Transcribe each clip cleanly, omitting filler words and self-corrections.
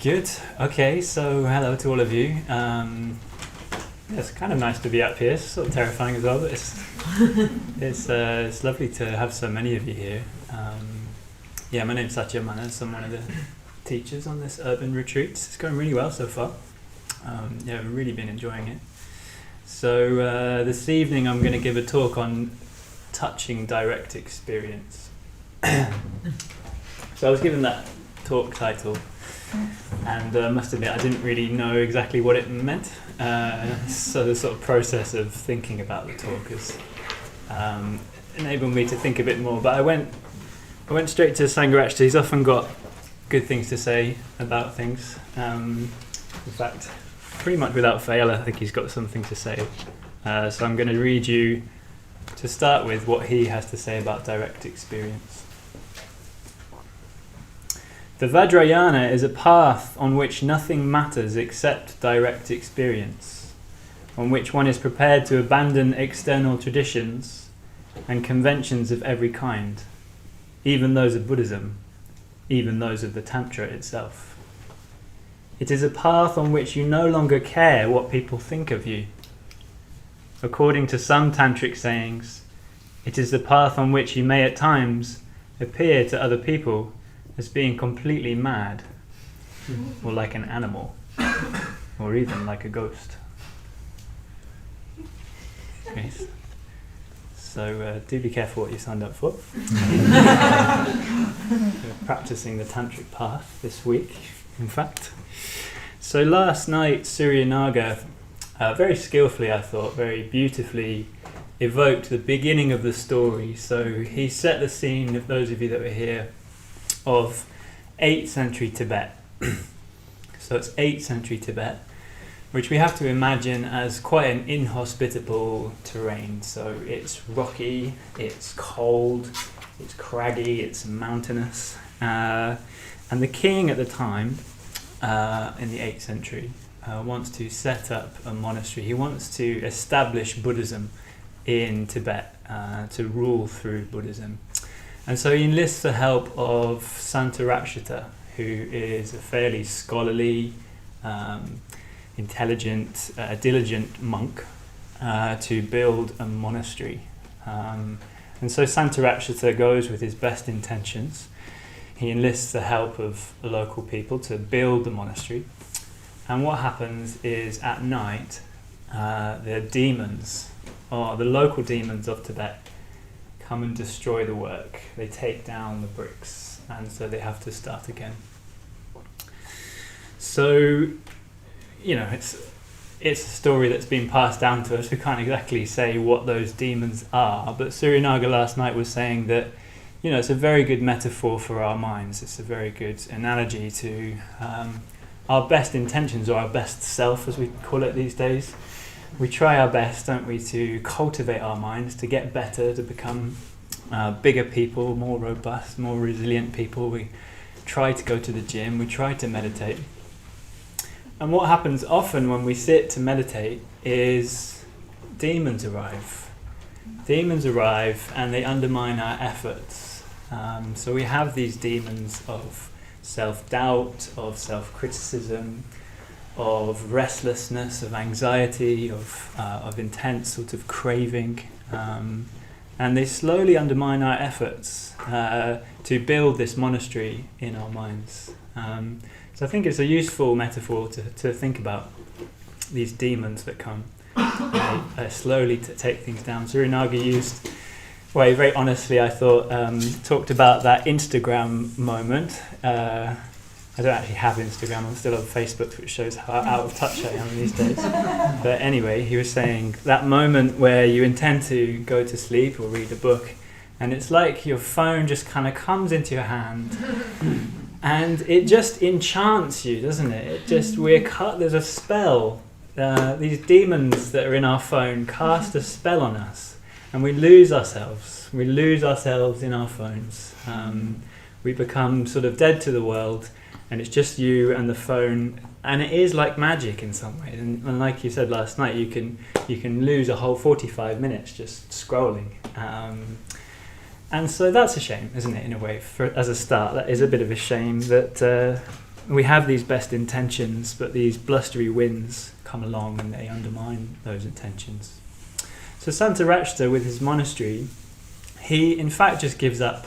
Good. Okay, so hello to all of you. It's kind of nice to be up here. It's sort of terrifying as well, but it's lovely to have so many of you here. My name's Satyamanas. I'm one of the teachers on this urban retreat. It's going really well so far. I've really been enjoying it. So this evening I'm going to give a talk on touching direct experience. So I was given that talk title, and I must admit I didn't really know exactly what it meant. So the sort of process of thinking about the talk has enabled me to think a bit more. But I went straight to Sangharaj. He's often got good things to say about things. In fact, pretty much without fail, I think he's got something to say. So I'm going to read you, to start with, what he has to say about direct experience. The Vajrayana is a path on which nothing matters except direct experience, on which one is prepared to abandon external traditions and conventions of every kind, even those of Buddhism, even those of the Tantra itself. It is a path on which you no longer care what people think of you. According to some tantric sayings, it is the path on which you may at times appear to other people as being completely mad, or like an animal, or even like a ghost. Okay. So do be careful what you signed up for. We're practicing the tantric path this week, in fact. So last night, Suryanaga, very skillfully, I thought, very beautifully evoked the beginning of the story. So he set the scene, of those of you that were here, of 8th century Tibet. So it's 8th century Tibet, which we have to imagine as quite an inhospitable terrain. So it's rocky, it's cold, it's craggy, it's mountainous. And the king at the time, in the 8th century, wants to set up a monastery. He wants to establish Buddhism in Tibet, to rule through Buddhism. And so he enlists the help of Santarakshita, who is a fairly scholarly, intelligent, diligent monk, to build a monastery. And so Santarakshita goes with his best intentions. He enlists the help of the local people to build the monastery. And what happens is at night, the demons, or the local demons of Tibet, come and destroy the work. They take down the bricks, and so they have to start again. So, it's a story that's been passed down to us. We can't exactly say what those demons are, but Suryanaga last night was saying that, it's a very good metaphor for our minds. It's a very good analogy to our best intentions, or our best self, as we call it these days. We try our best, don't we, to cultivate our minds, to get better, to become bigger people, more robust, more resilient people. We try to go to the gym, we try to meditate. And what happens often when we sit to meditate is demons arrive. Demons arrive and they undermine our efforts. So we have these demons of self-doubt, of self-criticism, of restlessness, of anxiety, of intense sort of craving, and they slowly undermine our efforts to build this monastery in our minds. So I think it's a useful metaphor to think about these demons that come slowly to take things down. Suryanaga used, well, very honestly, I thought, talked about that Instagram moment. I don't actually have Instagram, I'm still on Facebook, which shows how out of touch I am these days. But anyway, he was saying that moment where you intend to go to sleep or read a book, and it's like your phone just kind of comes into your hand, and it just enchants you, doesn't it? It just, there's a spell. These demons that are in our phone cast a spell on us, and we lose ourselves. We lose ourselves in our phones. We become sort of dead to the world, and it's just you and the phone, and it is like magic in some ways. And like you said last night, you can lose a whole 45 minutes just scrolling. And so that's a shame, isn't it, in a way, as a start. That is a bit of a shame that we have these best intentions, but these blustery winds come along and they undermine those intentions. So Satyamanas, with his monastery, he in fact just gives up.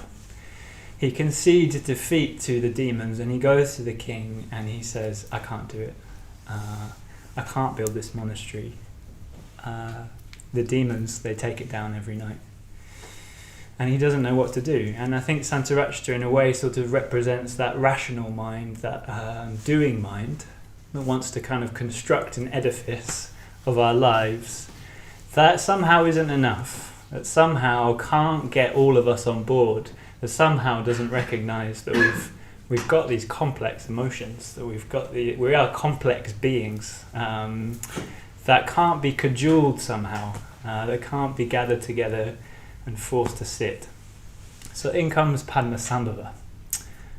He concedes defeat to the demons, and he goes to the king and he says, I can't do it. I can't build this monastery. The demons, they take it down every night. And he doesn't know what to do. And I think Satyamanas in a way sort of represents that rational mind, that doing mind, that wants to kind of construct an edifice of our lives that somehow isn't enough, that somehow can't get all of us on board, that somehow doesn't recognise that we've got these complex emotions, that we are complex beings that can't be cajoled somehow, that can't be gathered together and forced to sit. So in comes Padmasambhava.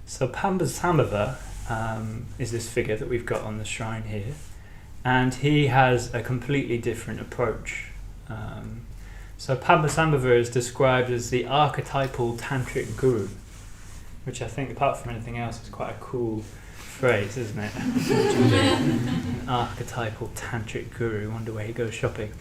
So Padmasambhava is this figure that we've got on the shrine here, and he has a completely different approach. So Padmasambhava is described as the archetypal tantric guru, which I think, apart from anything else, is quite a cool phrase, isn't it? An archetypal tantric guru. Wonder where he goes shopping.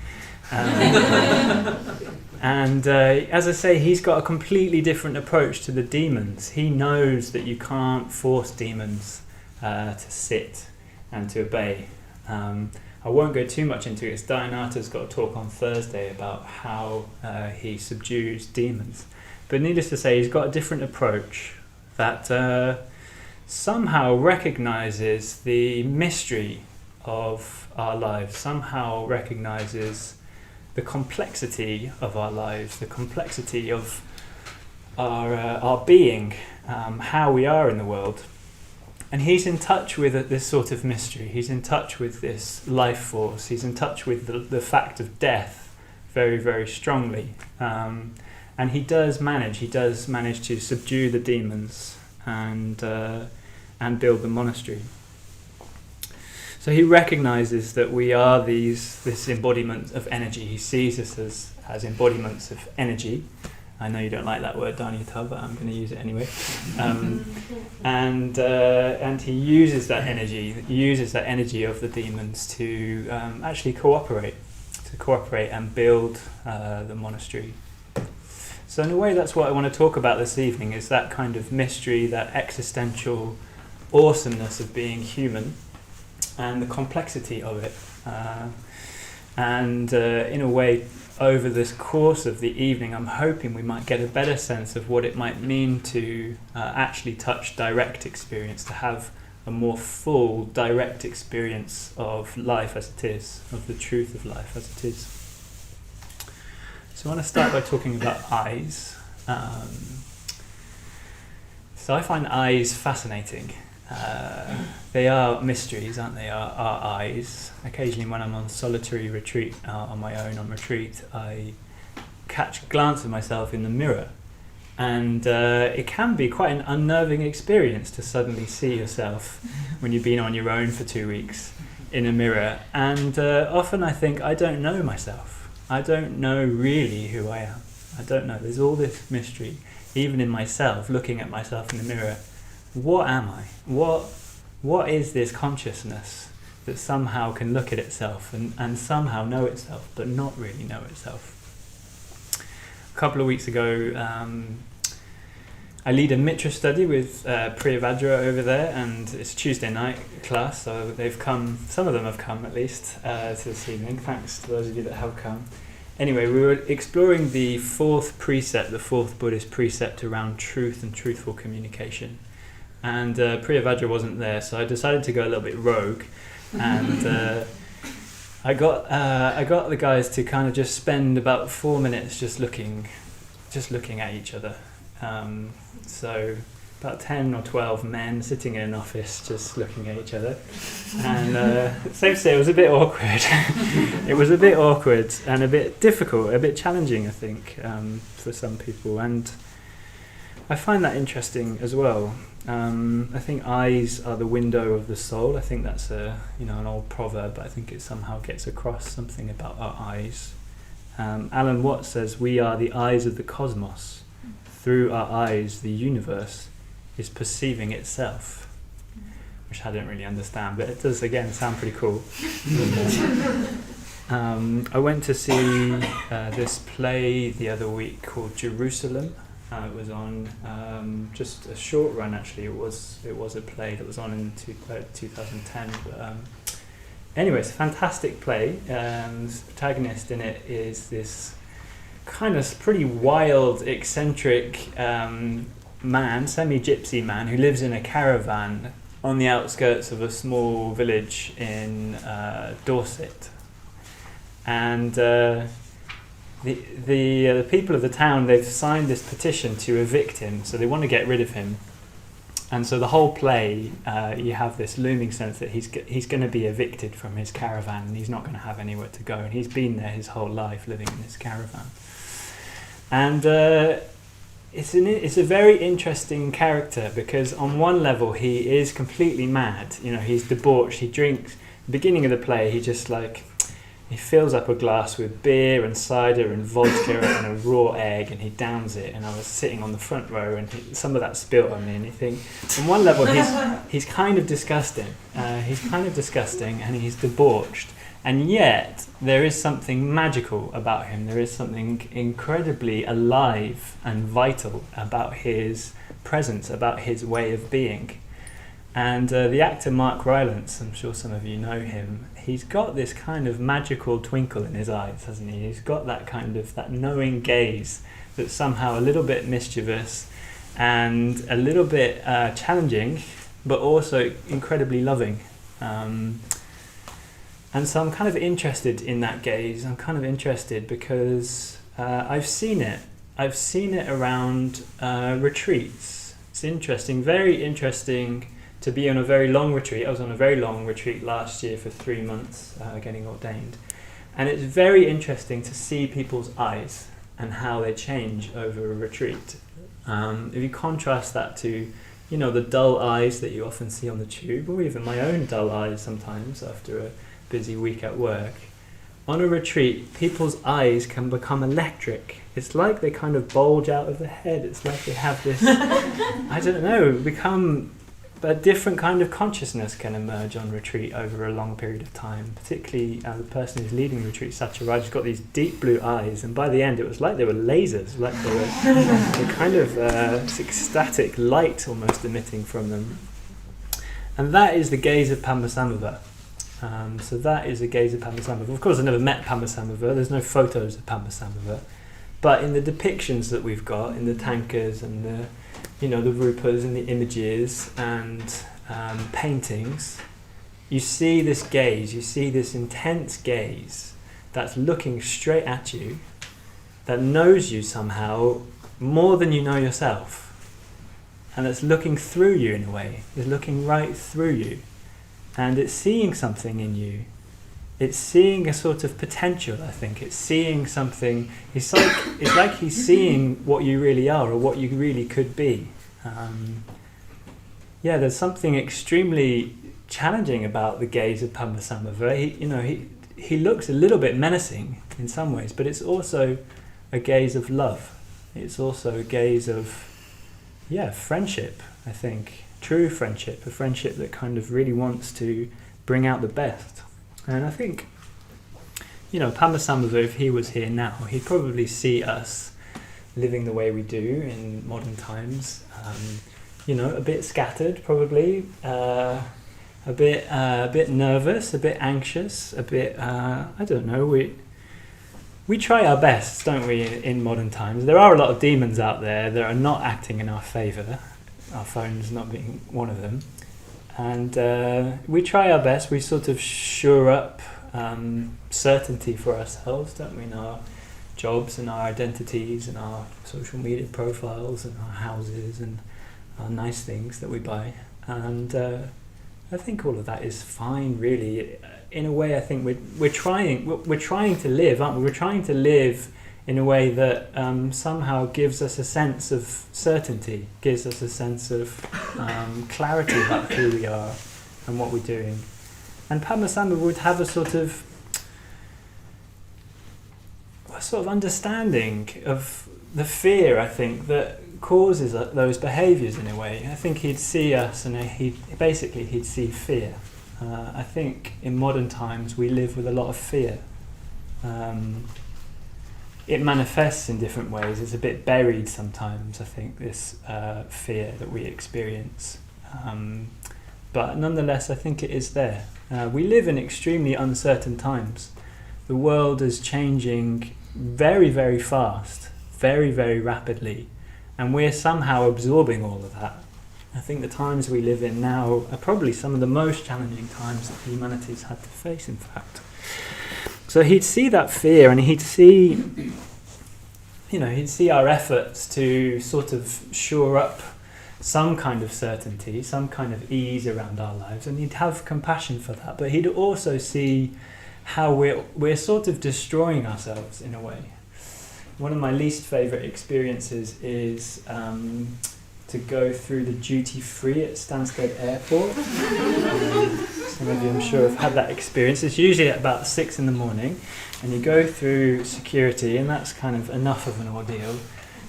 And as I say, he's got a completely different approach to the demons. He knows that you can't force demons to sit and to obey. I won't go too much into it. Dayanata's got a talk on Thursday about how he subdues demons. But needless to say, he's got a different approach that somehow recognises the mystery of our lives, somehow recognises the complexity of our lives, the complexity of our being, how we are in the world. And he's in touch with this sort of mystery. He's in touch with this life force. He's in touch with the fact of death very, very strongly. And he does manage to subdue the demons and build the monastery. So he recognizes that we are this embodiment of energy. He sees us as embodiments of energy. I know you don't like that word, Dayanata, but I'm going to use it anyway. And he uses that energy of the demons to actually cooperate and build the monastery. So in a way, that's what I want to talk about this evening, is that kind of mystery, that existential awesomeness of being human, and the complexity of it. In a way, over this course of the evening, I'm hoping we might get a better sense of what it might mean to actually touch direct experience, to have a more full, direct experience of life as it is, of the truth of life as it is. So I want to start by talking about eyes. So I find eyes fascinating. They are mysteries, aren't they? Our eyes. Occasionally when I'm on solitary retreat, on my own on retreat, I catch a glance of myself in the mirror. And it can be quite an unnerving experience to suddenly see yourself when you've been on your own for 2 weeks in a mirror. And often I think, I don't know myself. I don't know really who I am. I don't know. There's all this mystery, even in myself, looking at myself in the mirror. What am I? What is this consciousness that somehow can look at itself and somehow know itself, but not really know itself? A couple of weeks ago, I lead a Mitra study with Priyavajra over there, and it's a Tuesday night class, so they've come, some of them have come at least, to this evening. Thanks to those of you that have come. Anyway, we were exploring the fourth Buddhist precept around truth and truthful communication. And Priyavajra wasn't there, so I decided to go a little bit rogue, and I got the guys to kind of just spend about 4 minutes just looking at each other. So about 10 or 12 men sitting in an office just looking at each other, and safe to say it was a bit awkward. It was a bit awkward and a bit difficult, a bit challenging, I think, for some people, and I find that interesting as well. I think eyes are the window of the soul. I think that's an old proverb, but I think it somehow gets across something about our eyes. Alan Watts says, "We are the eyes of the cosmos. Through our eyes, the universe is perceiving itself," which I don't really understand, but it does again sound pretty cool. I went to see this play the other week called Jerusalem. It was on just a short run actually. It was a play that was on in 2010. But anyway, it's a fantastic play. The protagonist in it is this kind of pretty wild, eccentric man, semi-gypsy man, who lives in a caravan on the outskirts of a small village in Dorset. And the people of the town, they've signed this petition to evict him, so they want to get rid of him. And so the whole play, you have this looming sense that he's going to be evicted from his caravan, and he's not going to have anywhere to go. And he's been there his whole life, living in this caravan. And it's a very interesting character, because on one level he is completely mad. You know, he's debauched. He drinks. The beginning of the play, he fills up a glass with beer and cider and vodka and a raw egg, and he downs it. And I was sitting on the front row, and some of that spilt on me. And you think, on one level, he's kind of disgusting. And he's debauched. And yet, there is something magical about him. There is something incredibly alive and vital about his presence, about his way of being. And the actor Mark Rylance, I'm sure some of you know him, he's got this kind of magical twinkle in his eyes, hasn't he? He's got that knowing gaze that's somehow a little bit mischievous and a little bit challenging, but also incredibly loving. And so I'm kind of interested in that gaze. I'm kind of interested because I've seen it. I've seen it around retreats. It's interesting, very interesting, to be on a very long retreat. I was on a very long retreat last year for 3 months, getting ordained. And it's very interesting to see people's eyes and how they change over a retreat. If you contrast that to, the dull eyes that you often see on the tube, or even my own dull eyes sometimes after a busy week at work. On a retreat, people's eyes can become electric. It's like they kind of bulge out of the head. It's like they have this, a different kind of consciousness can emerge on retreat over a long period of time. Particularly the person who's leading the retreat, Satyamanas, got these deep blue eyes, and by the end it was like they were lasers, like they were kind of ecstatic light almost emitting from them. And that is the Gaze of Pambasamba. So that is the Gaze of Pambasamba. Of course, I never met Padmasambhava. There's no photos of Padmasambhava, but in the depictions that we've got, in the tankas and the rupas and the images and paintings, you see this gaze. You see this intense gaze that's looking straight at you, that knows you somehow more than you know yourself, and that's looking through you in a way. It's looking right through you. And it's seeing something in you. It's seeing a sort of potential, I think. It's seeing something. It's like he's seeing what you really are, or what you really could be. There's something extremely challenging about the gaze of Padmasambhava. He looks a little bit menacing in some ways, but it's also a gaze of love. It's also a gaze of, friendship, I think. True friendship, a friendship that kind of really wants to bring out the best. And I think, Padmasambhava, if he was here now, he'd probably see us living the way we do in modern times. A bit scattered, probably, a bit nervous, a bit anxious, a bit, we try our best, don't we, in modern times. There are a lot of demons out there that are not acting in our favour. Our phones not being one of them. And we try our best. We sort of shore up certainty for ourselves, don't we, in our jobs and our identities and our social media profiles and our houses and our nice things that we buy. And I think all of that is fine, really. In a way, I think we're trying to live, aren't we? We're trying to live in a way that somehow gives us a sense of certainty, gives us a sense of clarity about who we are and what we're doing. And Padmasambhava would have a sort of understanding of the fear, I think, that causes those behaviours in a way. I think he'd see us and he'd see fear. I think in modern times we live with a lot of fear. It manifests in different ways. It's a bit buried sometimes, I think, this fear that we experience. But nonetheless, I think it is there. We live in extremely uncertain times. The world is changing very, very fast, very, very rapidly, and we're somehow absorbing all of that. I think the times we live in now are probably some of the most challenging times that humanity's had to face, in fact. So he'd see that fear, and he'd see our efforts to sort of shore up some kind of certainty, some kind of ease around our lives, and he'd have compassion for that. But he'd also see how we're sort of destroying ourselves in a way. One of my least favourite experiences is to go through the duty-free at Stansted Airport. Some of you, I'm sure, have had that experience. It's usually at about 6 in the morning, and you go through security, and that's kind of enough of an ordeal.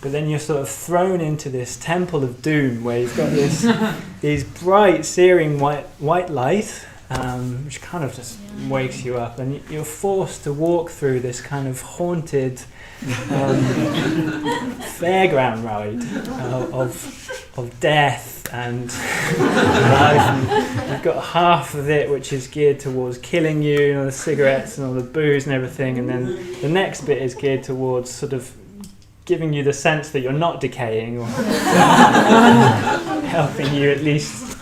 But then you're sort of thrown into this temple of doom where you've got these bright, searing white light, which kind of just wakes you up, and you're forced to walk through this kind of haunted fairground ride of death and life. And you've got half of it which is geared towards killing you, the cigarettes and all the booze and everything, and then the next bit is geared towards sort of giving you the sense that you're not decaying, or helping you at least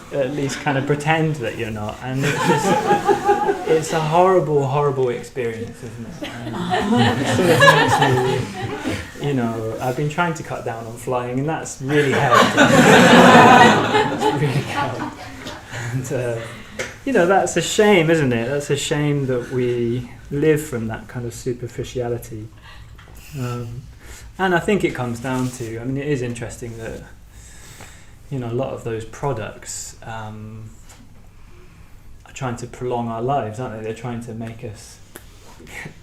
kind of pretend that you're not. And it's a horrible, horrible experience, isn't it? And it sort of makes me, I've been trying to cut down on flying, and that's really helped. And that's a shame, isn't it? That's a shame that we live from that kind of superficiality. And I think it comes down to, it is interesting that, a lot of those products are trying to prolong our lives, aren't they? They're trying to make us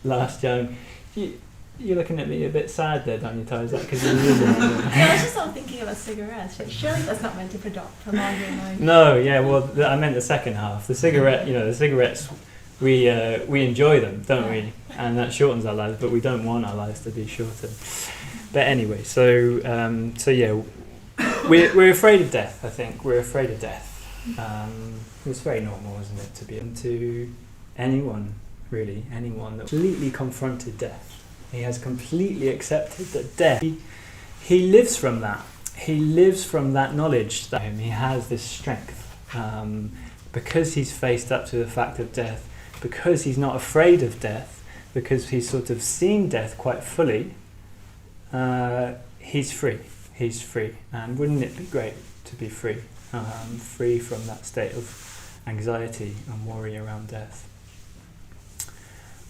last young. You're looking at me a bit sad there, don't you, Ty? Is that because you're using it? I was just not thinking about cigarettes. Surely that's not meant to prolong your life. No, yeah, well, I meant the second half. The cigarettes, we enjoy them, don't we? And that shortens our lives, but we don't want our lives to be shorter. But anyway, so yeah, we're afraid of death. I think we're afraid of death. It's very normal, isn't it, to be into anyone that completely confronted death. He has completely accepted that death. He lives from that. He lives from that knowledge that he has this strength because he's faced up to the fact of death. Because he's not afraid of death, because he's sort of seen death quite fully, he's free. He's free. And wouldn't it be great to be free? Free from that state of anxiety and worry around death.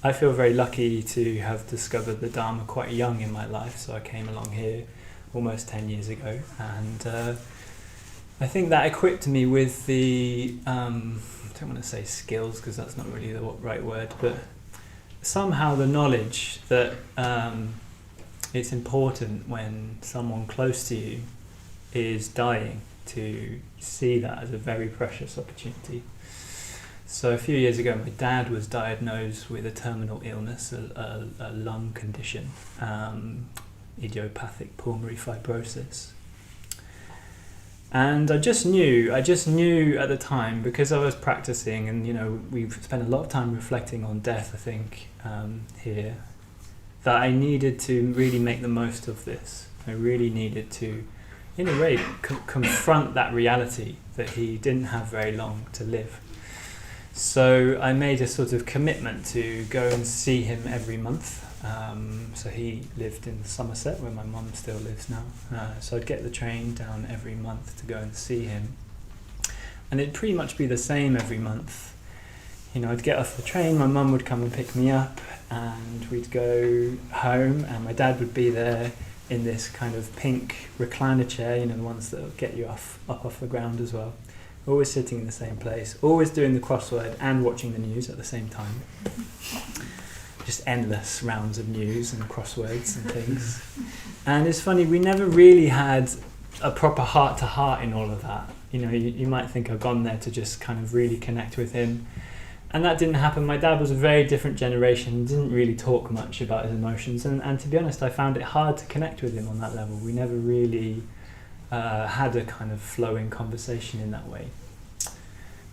I feel very lucky to have discovered the Dharma quite young in my life, so I came along here almost 10 years ago, and I think that equipped me with the I don't want to say skills because that's not really the right word, but somehow the knowledge that it's important when someone close to you is dying to see that as a very precious opportunity. So a few years ago my dad was diagnosed with a terminal illness, a lung condition, idiopathic pulmonary fibrosis. And I just knew at the time, because I was practicing, and we've spent a lot of time reflecting on death, I think, here, that I needed to really make the most of this. I really needed to, in a way, confront that reality that he didn't have very long to live. So I made a sort of commitment to go and see him every month. So he lived in Somerset, where my mum still lives now. So I'd get the train down every month to go and see him. And it'd pretty much be the same every month. I'd get off the train, my mum would come and pick me up, and we'd go home, and my dad would be there in this kind of pink recliner chair, the ones that get you up off the ground as well. Always sitting in the same place, always doing the crossword and watching the news at the same time. Just endless rounds of news and crosswords and things. And it's funny, we never really had a proper heart-to-heart in all of that. You know, you might think I've gone there to just kind of really connect with him. And that didn't happen. My dad was a very different generation, didn't really talk much about his emotions. And to be honest, I found it hard to connect with him on that level. We never really had a kind of flowing conversation in that way.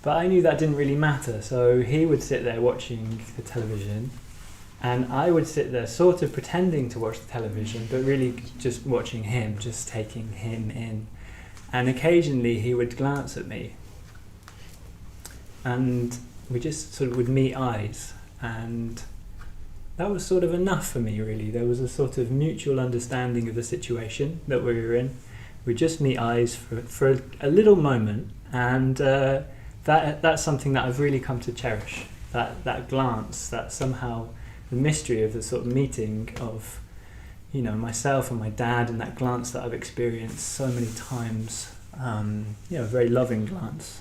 But I knew that didn't really matter. So he would sit there watching the television, and I would sit there sort of pretending to watch the television, but really just watching him, just taking him in. And occasionally he would glance at me, and we just sort of would meet eyes, and that was sort of enough for me, really. There was a sort of mutual understanding of the situation that we were in. We just meet eyes for a little moment, and that's something that I've really come to cherish. That glance, that somehow the mystery of the sort of meeting of, you know, myself and my dad, and that glance that I've experienced so many times, a very loving glance.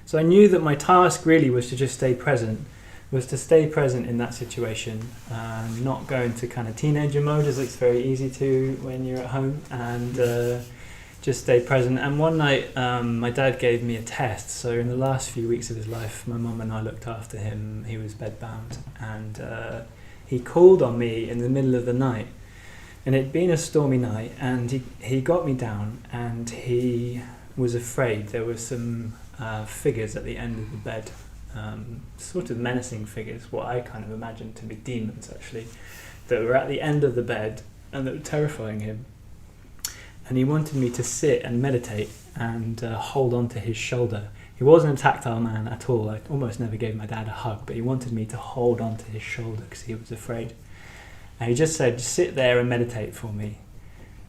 So I knew that my task really was to just stay present, in that situation, not go into kind of teenager mode, as it's very easy to when you're at home, and just stay present. And one night my dad gave me a test. So in the last few weeks of his life, my mum and I looked after him. He was bedbound, and he called on me in the middle of the night. And it'd been a stormy night, and he got me down, and he was afraid. There were some figures at the end of the bed, sort of menacing figures, what I kind of imagined to be demons, actually, that were at the end of the bed and that were terrifying him. And he wanted me to sit and meditate and hold on to his shoulder. He wasn't a tactile man at all. I almost never gave my dad a hug, but he wanted me to hold on to his shoulder because he was afraid. And he just said, sit there and meditate for me.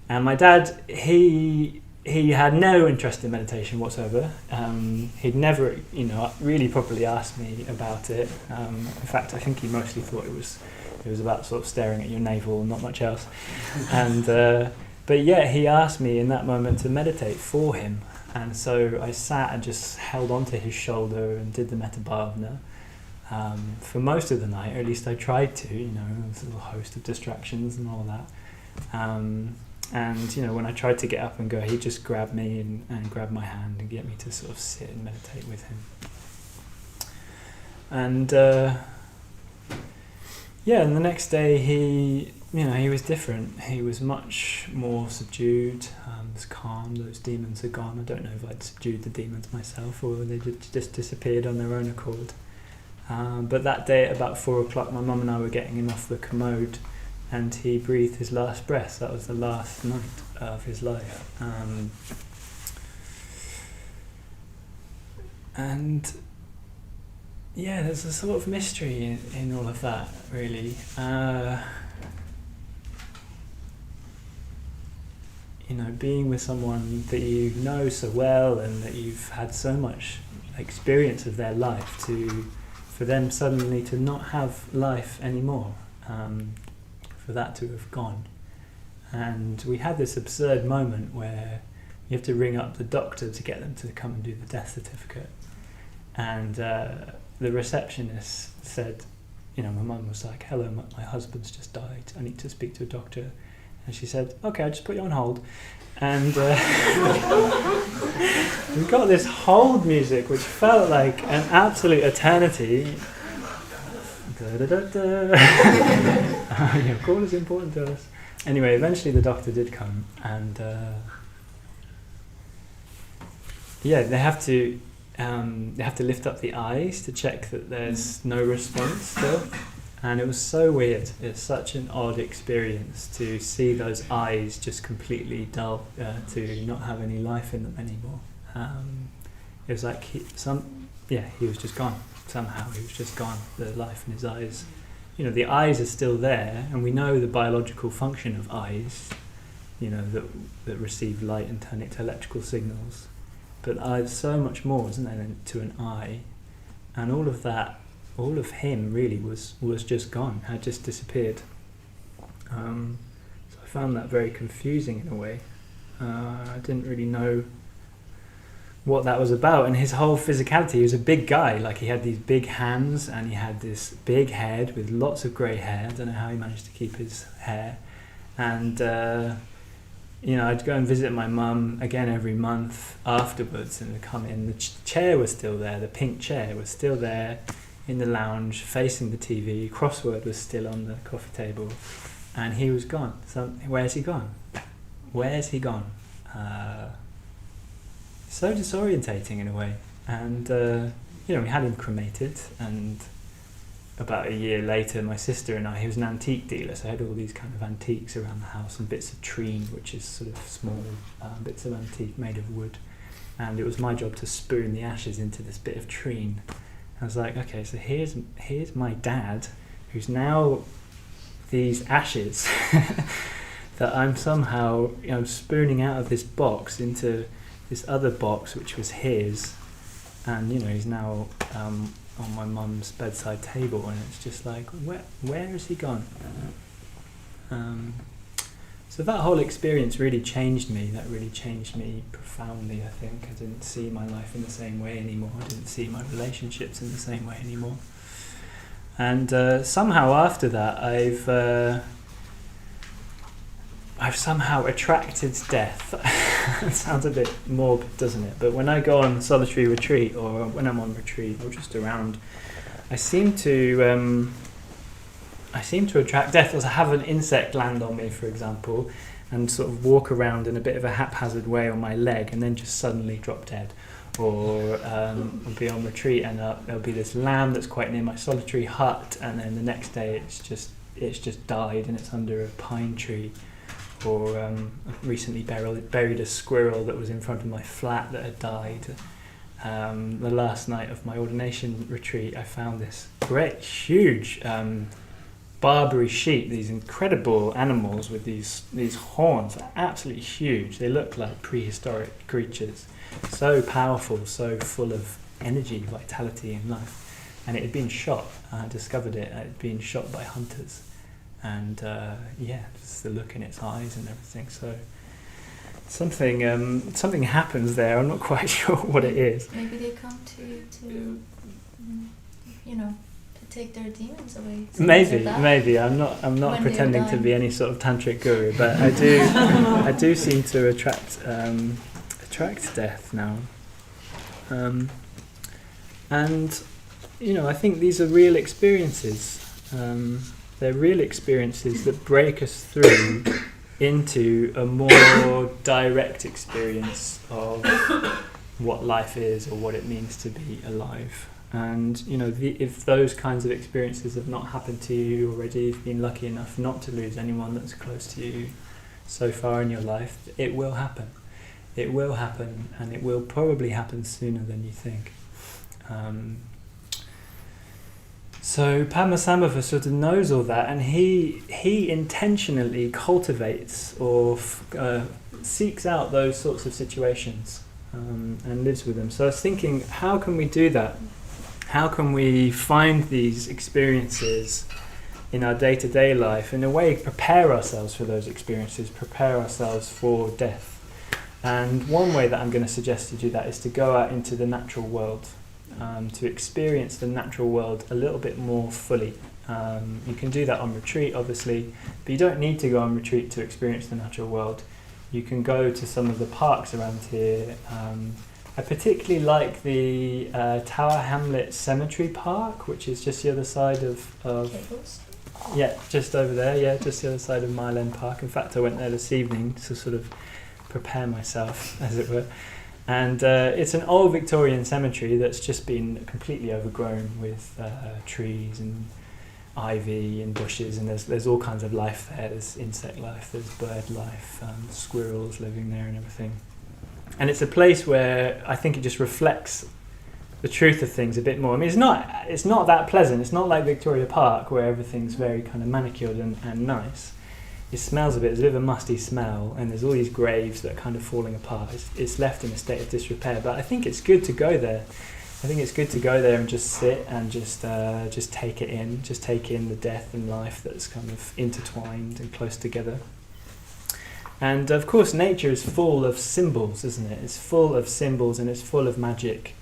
And my dad, he had no interest in meditation whatsoever. He'd never, really properly asked me about it. In fact, I think he mostly thought it was about sort of staring at your navel and not much else. And but yeah, he asked me in that moment to meditate for him. And so I sat and just held onto his shoulder and did the Metta Bhavana for most of the night, or at least I tried to. There's a little host of distractions and all that. And when I tried to get up and go, he'd just grab me and grab my hand and get me to sort of sit and meditate with him. And and the next day he was different. He was much more subdued, was calm. Those demons are gone. I don't know if I'd subdued the demons myself or they just disappeared on their own accord. But that day at about 4 o'clock, my mum and I were getting him off the commode, and he breathed his last breath. That was the last night of his life. There's a sort of mystery in all of that, really. Being with someone that you know so well and that you've had so much experience of their life, for them suddenly to not have life anymore, for that to have gone. And we had this absurd moment where you have to ring up the doctor to get them to come and do the death certificate. And the receptionist said, my mum was like, hello, my husband's just died, I need to speak to a doctor. And she said, okay, I'll just put you on hold. And we got this hold music which felt like an absolute eternity. Your call is important to us. Anyway, eventually the doctor did come, and they have to lift up the eyes to check that there's no response still. And it was so weird. It's such an odd experience to see those eyes just completely dull, to not have any life in them anymore. It was like he was just gone. Somehow he was just gone. The life in his eyes. The eyes are still there, and we know the biological function of eyes, that receive light and turn it to electrical signals. But eyes so much more, isn't there, to an eye? And all of that, all of him really was just gone, had just disappeared. So I found that very confusing in a way. I didn't really know what that was about. And his whole physicality, he was a big guy, like he had these big hands and he had this big head with lots of grey hair. I don't know how he managed to keep his hair. And I'd go and visit my mum again every month afterwards, and I'd come in. The chair was still there. The pink chair was still there in the lounge, facing the TV. Crossword was still on the coffee table, and he was gone. So where's he gone? Where's he gone? So disorientating in a way. And we had him cremated, and about a year later, my sister and he was an antique dealer, so I had all these kind of antiques around the house and bits of treen, which is sort of small bits of antique made of wood. And it was my job to spoon the ashes into this bit of treen. I was like, okay, so here's my dad, who's now these ashes that I'm somehow spooning out of this box into this other box, which was his, and he's now on my mum's bedside table, and it's just like, where has he gone? So that whole experience really changed me. That really changed me profoundly, I think. I didn't see my life in the same way anymore. I didn't see my relationships in the same way anymore. And somehow after that, I've somehow attracted death. It sounds a bit morbid, doesn't it? But when I go on solitary retreat, or when I'm on retreat, or just around, I seem to attract death. As I have an insect land on me, for example, and sort of walk around in a bit of a haphazard way on my leg, and then just suddenly drop dead. Or I'll be on retreat, and there'll be this lamb that's quite near my solitary hut, and then the next day it's just died, and it's under a pine tree. Or I recently buried a squirrel that was in front of my flat that had died. The last night of my ordination retreat, I found this great, huge Barbary sheep, these incredible animals with these horns. They're absolutely huge. They look like prehistoric creatures. So powerful, so full of energy, vitality and life. And it had been shot. I discovered it. It had been shot by hunters. And just the look in its eyes and everything. So something happens there. I'm not quite sure what it is. Maybe they come to take their demons away. Maybe. I'm not pretending to be any sort of tantric guru, but I do seem to attract death now. And I think these are real experiences. They're real experiences that break us through into a more direct experience of what life is, or what it means to be alive. And if those kinds of experiences have not happened to you already, you've been lucky enough not to lose anyone that's close to you so far in your life, it will happen. It will happen, and it will probably happen sooner than you think. So Padmasambhava sort of knows all that, and he intentionally cultivates or seeks out those sorts of situations and lives with them. So I was thinking, how can we do that? How can we find these experiences in our day-to-day life, in a way prepare ourselves for those experiences, prepare ourselves for death? And one way that I'm going to suggest to do that is to go out into the natural world. To experience the natural world a little bit more fully. You can do that on retreat, obviously, but you don't need to go on retreat to experience the natural world. You can go to some of the parks around here. I particularly like the Tower Hamlet Cemetery Park, which is just the other side of just over there, just the other side of Mile End Park. In fact, I went there this evening to sort of prepare myself, as it were. And it's an old Victorian cemetery that's just been completely overgrown with trees and ivy and bushes, and there's all kinds of life there. There's insect life, there's bird life, squirrels living there and everything. And it's a place where I think it just reflects the truth of things a bit more. I mean, it's not that pleasant. It's not like Victoria Park, where everything's very kind of manicured and nice. It smells a bit, there's a bit of a musty smell, and there's all these graves that are kind of falling apart. It's left in a state of disrepair, but I think it's good to go there. I think it's good to go there and just sit and just take it in, just take in the death and life that's kind of intertwined and close together. And of course, nature is full of symbols, isn't it? It's full of symbols and it's full of magic.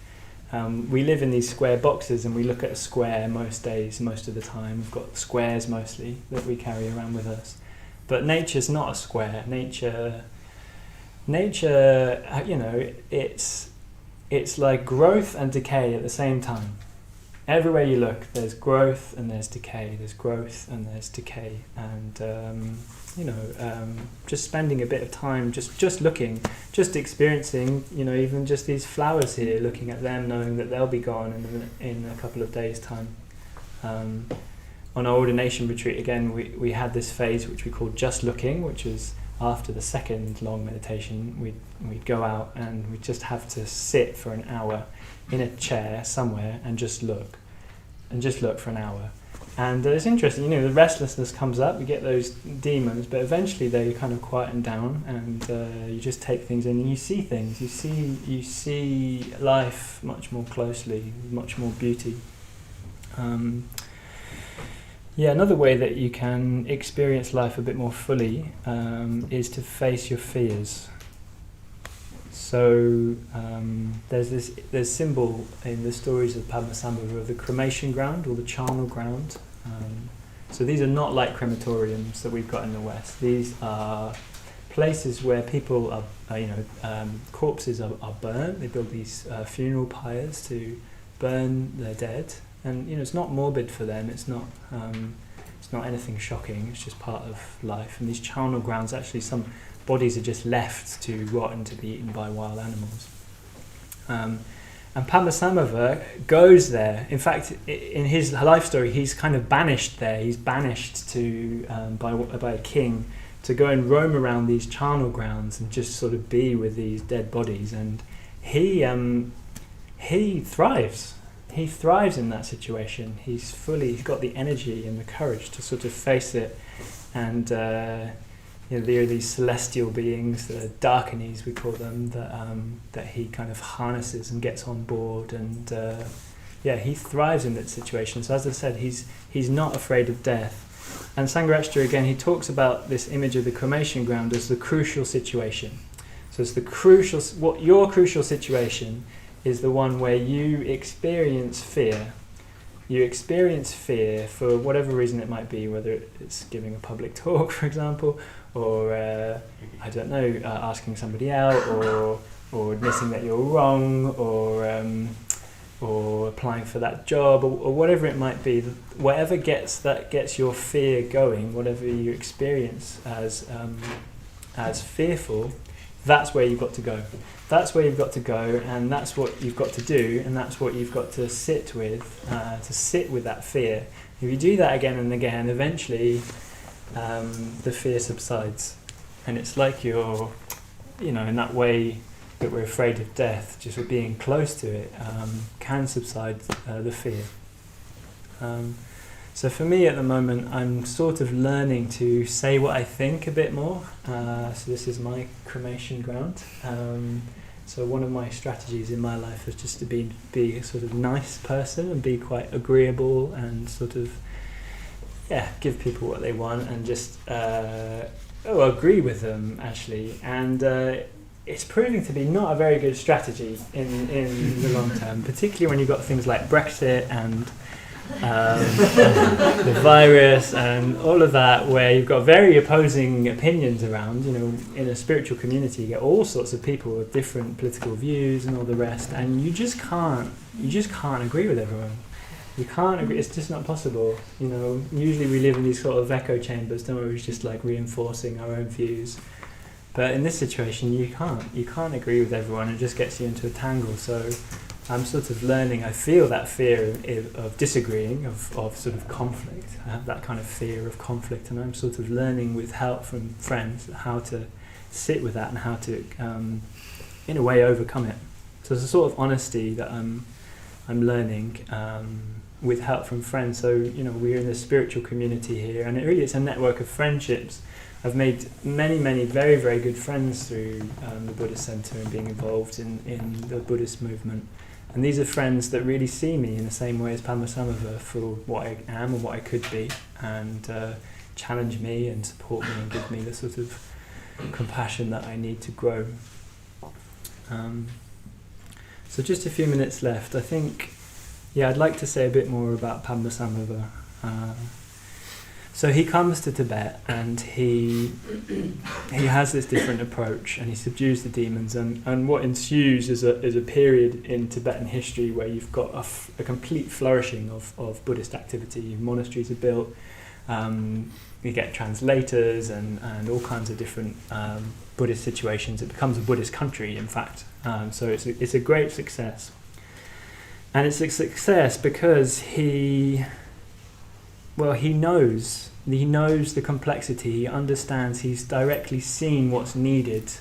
We live in these square boxes, and we look at a square most days, most of the time. We've got squares mostly that we carry around with us. But nature's not a square. Nature nature, it's like growth and decay at the same time. Everywhere you look, there's growth and there's decay. There's growth and there's decay. And just spending a bit of time just looking, just experiencing, even just these flowers here, looking at them, knowing that they'll be gone in a couple of days' time. On our ordination retreat, again, we had this phase which we called just looking, which was after the second long meditation. We'd go out and we'd just have to sit for an hour in a chair somewhere and just look for an hour. And it's interesting, the restlessness comes up, you get those demons, but eventually they kind of quieten down, and you just take things in and you see things. You see life much more closely, much more beauty. Another way that you can experience life a bit more fully is to face your fears. So there's symbol in the stories of Padmasambhava of the cremation ground or the charnel ground. So these are not like crematoriums that we've got in the West. These are places where people are corpses are burnt. They build these funeral pyres to burn their dead, and it's not morbid for them. It's not anything shocking. It's just part of life. And these charnel grounds, actually, some bodies are just left to rot and to be eaten by wild animals. And Padmasambhava goes there. In fact, in his life story, he's kind of banished there. He's banished to by a king to go and roam around these charnel grounds and just sort of be with these dead bodies. And he thrives. He thrives in that situation. He's got the energy and the courage to sort of face it. And there are these celestial beings, the Darkinis we call them, that he kind of harnesses and gets on board, and he thrives in that situation. So as I said, he's not afraid of death. And Sangharakshita, again, he talks about this image of the cremation ground as the crucial situation. So it's your crucial situation is the one where you experience fear. You experience fear for whatever reason it might be, whether it's giving a public talk, for example, or asking somebody out, or admitting that you're wrong, or applying for that job, or whatever it might be. Whatever gets your fear going, whatever you experience as fearful, that's where you've got to go. That's where you've got to go, and that's what you've got to do, and that's what you've got to sit with that fear. If you do that again and again, eventually the fear subsides. And it's like you're, in that way that we're afraid of death, just being close to it can subside the fear. So for me at the moment, I'm sort of learning to say what I think a bit more. So this is my cremation ground. So one of my strategies in my life is just to be a sort of nice person and be quite agreeable and sort of, give people what they want and just agree with them, actually. And it's proving to be not a very good strategy in the long term, particularly when you've got things like Brexit and the virus and all of that, where you've got very opposing opinions around. In a spiritual community, you get all sorts of people with different political views and all the rest, and you just can't agree with everyone. You can't agree. It's just not possible. Usually we live in these sort of echo chambers, don't we? We're just like reinforcing our own views. But in this situation, you can't agree with everyone. It just gets you into a tangle. So I'm sort of learning. I feel that fear of disagreeing, of sort of conflict. I have that kind of fear of conflict, and I'm sort of learning with help from friends how to sit with that and how to, in a way, overcome it. So it's a sort of honesty that I'm learning with help from friends. So we're in a spiritual community here, and it's a network of friendships. I've made many, many very, very good friends through the Buddhist Center and being involved in the Buddhist movement. And these are friends that really see me in the same way as Padmasambhava for what I am and what I could be, and challenge me and support me and give me the sort of compassion that I need to grow. So just a few minutes left. I think, I'd like to say a bit more about Padmasambhava. So he comes to Tibet and he has this different approach, and he subdues the demons, and what ensues is a period in Tibetan history where you've got a complete flourishing of Buddhist activity. Monasteries are built, you get translators and all kinds of different Buddhist situations. It becomes a Buddhist country, in fact. So it's a great success. And it's a success because he knows the complexity, he understands, he's directly seen what's needed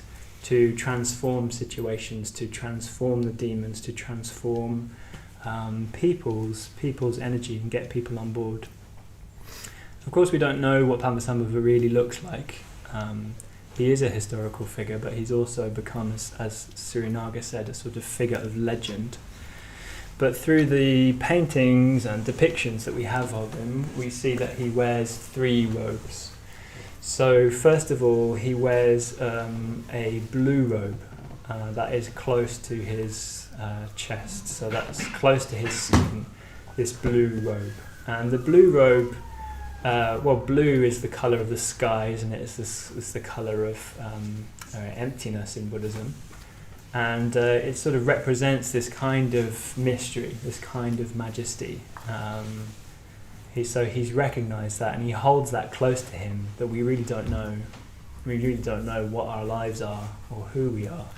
to transform situations, to transform the demons, to transform people's energy and get people on board. Of course, we don't know what Padmasambhava really looks like. He is a historical figure, but he's also become, as Surinaga said, a sort of figure of legend. But through the paintings and depictions that we have of him, we see that he wears 3 robes. So first of all, he wears a blue robe that is close to his chest. So that's close to his skin, this blue robe. And the blue robe, blue is the colour of the sky, isn't it? It's the colour of emptiness in Buddhism. And it sort of represents this kind of mystery, this kind of majesty. He's recognised that, and he holds that close to him, that we really don't know. We really don't know what our lives are, or who we are,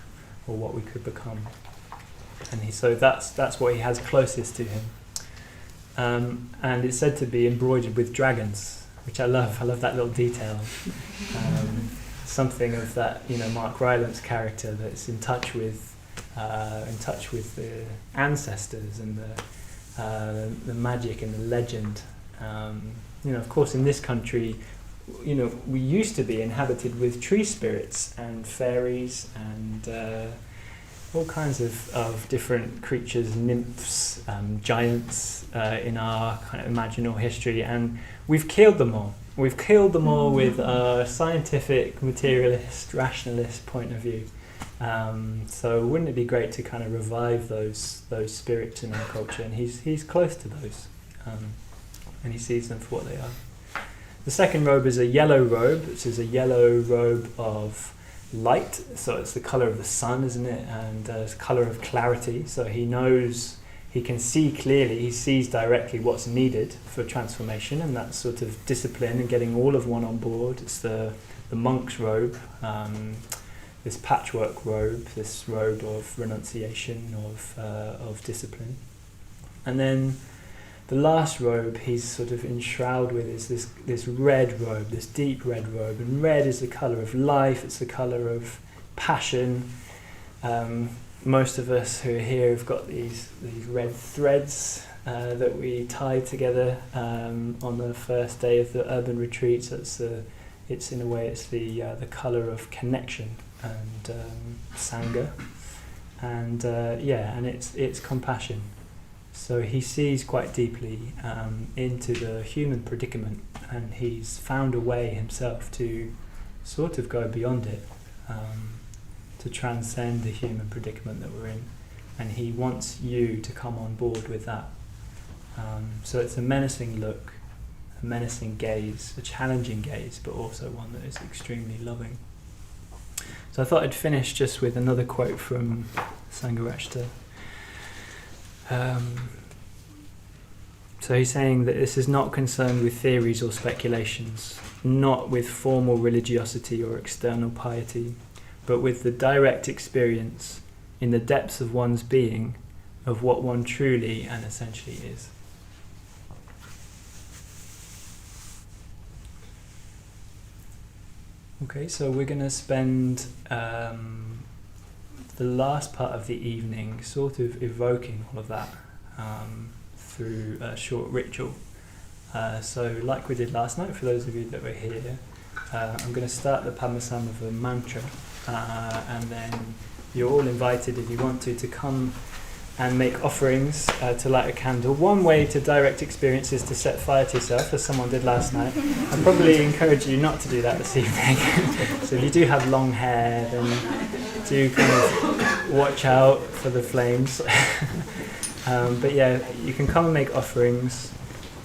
or what we could become. And so that's what he has closest to him. And it's said to be embroidered with dragons, which I love. I love that little detail. Something of that, Mark Rylance character that's in touch with the ancestors and the magic and the legend. Of course, in this country, we used to be inhabited with tree spirits and fairies and all kinds of different creatures, nymphs, giants in our kind of imaginal history, and we've killed them all. We've killed them all with a scientific, materialist, rationalist point of view. So wouldn't it be great to kind of revive those spirits in our culture? And he's close to those, and he sees them for what they are. The second robe is a yellow robe, which is a yellow robe of light. So it's the colour of the sun, isn't it? And it's the colour of clarity. So he knows. He can see clearly, he sees directly what's needed for transformation, and that's sort of discipline and getting all of one on board. It's the monk's robe, this patchwork robe, this robe of renunciation, of discipline. And then the last robe he's sort of enshrouded with is this red robe, this deep red robe. And red is the colour of life, it's the colour of passion. Most of us who are here have got these red threads that we tie together on the first day of the urban retreat. So it's in a way it's the colour of connection and sangha, and and it's compassion. So he sees quite deeply into the human predicament, and he's found a way himself to sort of go beyond it. To transcend the human predicament that we're in, and he wants you to come on board with that. So it's a menacing look, a menacing gaze, a challenging gaze, but also one that is extremely loving. So I thought I'd finish just with another quote from Sangharakshita. So he's saying that this is not concerned with theories or speculations, not with formal religiosity or external piety, but with the direct experience in the depths of one's being of what one truly and essentially is. Okay, so we're going to spend the last part of the evening sort of evoking all of that through a short ritual. So like we did last night, for those of you that were here, I'm going to start the Padmasambhava mantra. And then you're all invited, if you want to come and make offerings to light a candle. One way to direct experience is to set fire to yourself, as someone did last night. I'd probably encourage you not to do that this evening. So if you do have long hair, then do kind of watch out for the flames. But yeah, you can come and make offerings.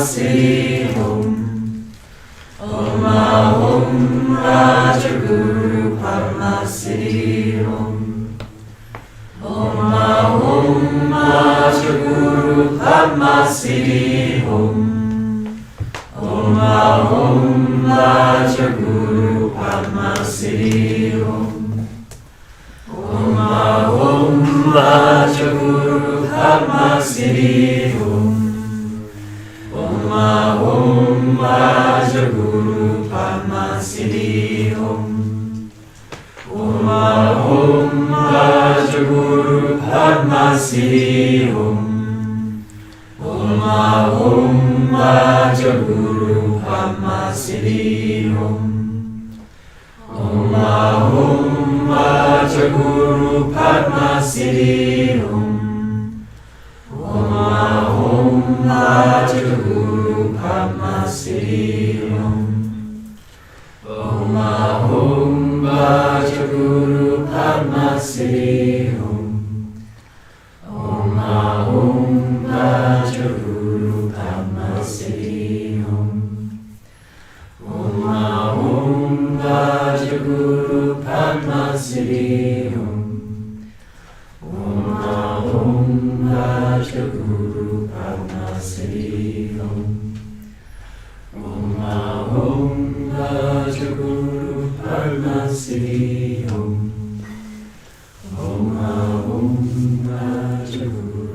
Padmasam. Om Ahum Rajaguru Padmasam. Om Ahum Rajaguru Padmasam. Om Ahum Rajaguru Padmasam. Om Ahum Rajaguru Padmasam. Om Ahum Rajaguru Padmasam. Om Ahum Rajaguru Padmasam. Om Ahum Rajaguru Padmasam. Om Ahum Rajaguru Padmasam. Om Ahum Rajaguru Padmasam. Om Ahum Rajaguru Padmasam. Om Ahum Rajaguru Padmasam. Om Ahum Rajaguru Padmasam. Om Ahum Rajaguru Padmasam. Om Ahum Rajaguru Padmasam. Om Ahum Rajaguru Padmasam. Om Ahum Rajaguru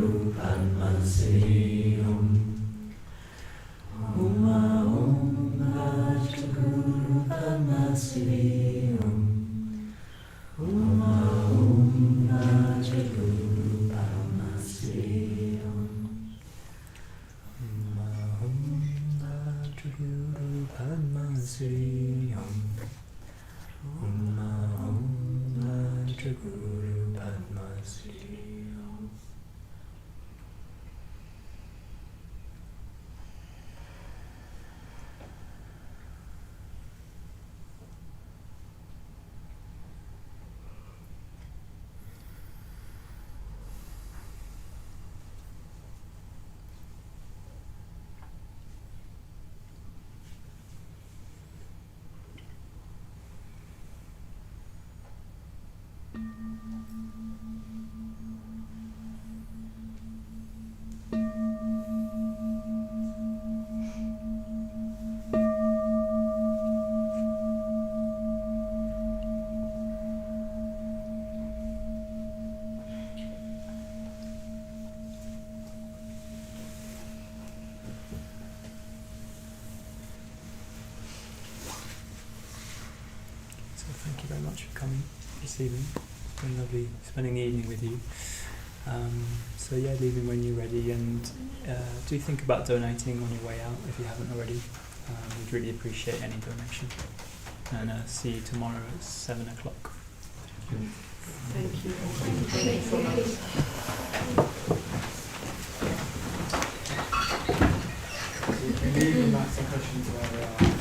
Padmasam. Om Ahum Rajaguru Padmasam. Om Ahum Rajaguru Padmasam. Om Ahum Rajaguru Padmasam. So thank you very much for coming this evening. It's been lovely spending the evening with you. So yeah, leave me when you're ready, and do think about donating on your way out if you haven't already. We'd really appreciate any donation. And see you tomorrow at 7 o'clock. Thank you. Thank you so much. So you can leave and ask some questions where they are.